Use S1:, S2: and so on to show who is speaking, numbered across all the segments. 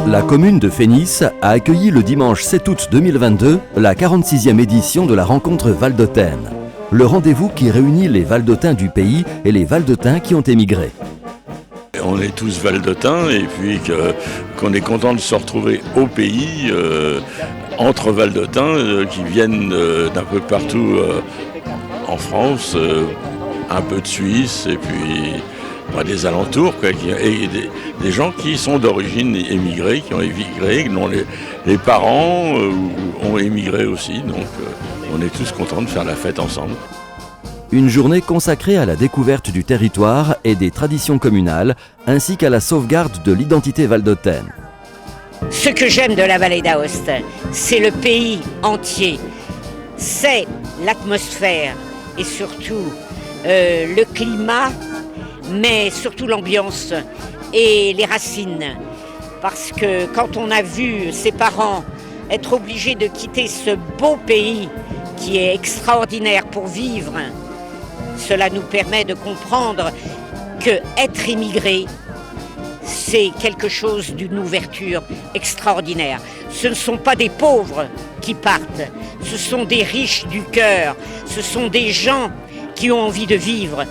S1: La commune de Fénis a accueilli le dimanche 7 août 2022 la 46e édition de la rencontre Valdôtaine. Le rendez-vous qui réunit les Valdôtains du pays et les Valdôtains qui ont émigré.
S2: On est tous Valdôtains et puis qu'on est content de se retrouver au pays, entre Valdôtains qui viennent d'un peu partout en France, un peu de Suisse et puis des alentours, et des gens qui sont d'origine émigrée, qui ont émigré, dont les parents ont émigré aussi, donc on est tous contents de faire la fête ensemble.
S1: Une journée consacrée à la découverte du territoire et des traditions communales, ainsi qu'à la sauvegarde de l'identité valdôtaine.
S3: Ce que j'aime de la vallée d'Aoste, c'est le pays entier, c'est l'atmosphère et surtout le climat, mais surtout l'ambiance et les racines. Parce que quand on a vu ses parents être obligés de quitter ce beau pays qui est extraordinaire pour vivre, cela nous permet de comprendre que être immigré, c'est quelque chose d'une ouverture extraordinaire. Ce ne sont pas des pauvres qui partent, ce sont des riches du cœur, ce sont des gens qui ont envie de vivre,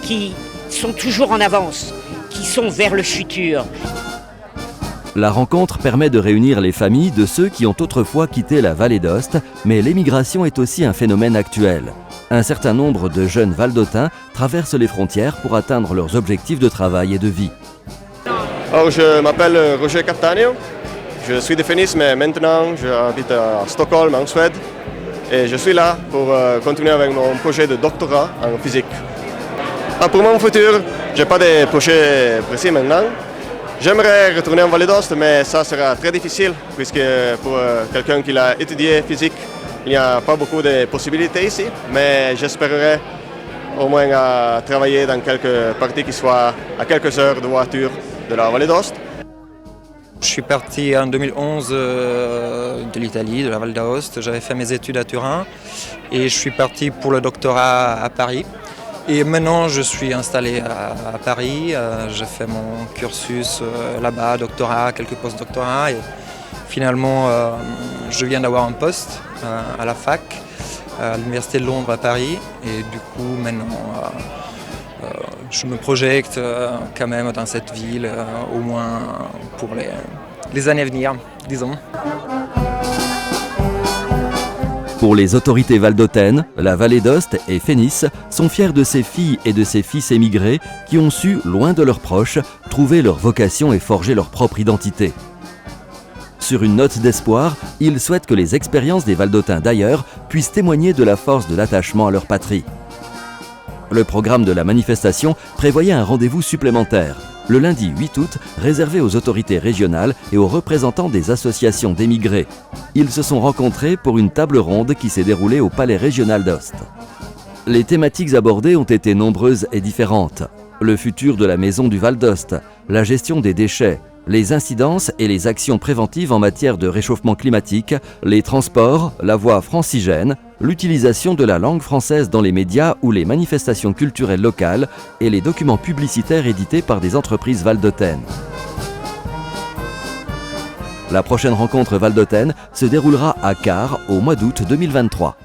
S3: qui sont toujours en avance, qui sont vers le futur.
S1: La rencontre permet de réunir les familles de ceux qui ont autrefois quitté la vallée d'Aoste, mais l'émigration est aussi un phénomène actuel. Un certain nombre de jeunes Valdôtains traversent les frontières pour atteindre leurs objectifs de travail et de vie.
S4: Alors, je m'appelle Roger Cattaneo, je suis de Fénis, mais maintenant j'habite à Stockholm, en Suède. Et je suis là pour continuer avec mon projet de doctorat en physique. Pour mon futur, je n'ai pas de projet précis maintenant. J'aimerais retourner en Vallée d'Aoste, mais ça sera très difficile, puisque pour quelqu'un qui a étudié physique, il n'y a pas beaucoup de possibilités ici. Mais j'espérerais au moins travailler dans quelques parties qui soient à quelques heures de voiture de la Vallée d'Aoste.
S5: Je suis parti en 2011 de l'Italie, de la Val d'Aoste. J'avais fait mes études à Turin et je suis parti pour le doctorat à Paris. Et maintenant, je suis installé à Paris. J'ai fait mon cursus là-bas, doctorat, quelques post-doctorats. Et finalement, je viens d'avoir un poste à la fac, à l'Université de Londres à Paris. Et du coup, maintenant, je me projette quand même dans cette ville, au moins pour les années à venir, disons.
S1: Pour les autorités valdôtaines, la vallée d'Aoste et Fénis sont fiers de ces filles et de ces fils émigrés qui ont su, loin de leurs proches, trouver leur vocation et forger leur propre identité. Sur une note d'espoir, ils souhaitent que les expériences des Valdôtains d'ailleurs puissent témoigner de la force de l'attachement à leur patrie. Le programme de la manifestation prévoyait un rendez-vous supplémentaire, le lundi 8 août, réservé aux autorités régionales et aux représentants des associations d'émigrés. Ils se sont rencontrés pour une table ronde qui s'est déroulée au Palais régional d'Aoste. Les thématiques abordées ont été nombreuses et différentes. Le futur de la maison du Val d'Aoste, la gestion des déchets, les incidences et les actions préventives en matière de réchauffement climatique, les transports, la voie francigène, l'utilisation de la langue française dans les médias ou les manifestations culturelles locales et les documents publicitaires édités par des entreprises valdôtaines. La prochaine rencontre valdôtaine se déroulera à Car au mois d'août 2023.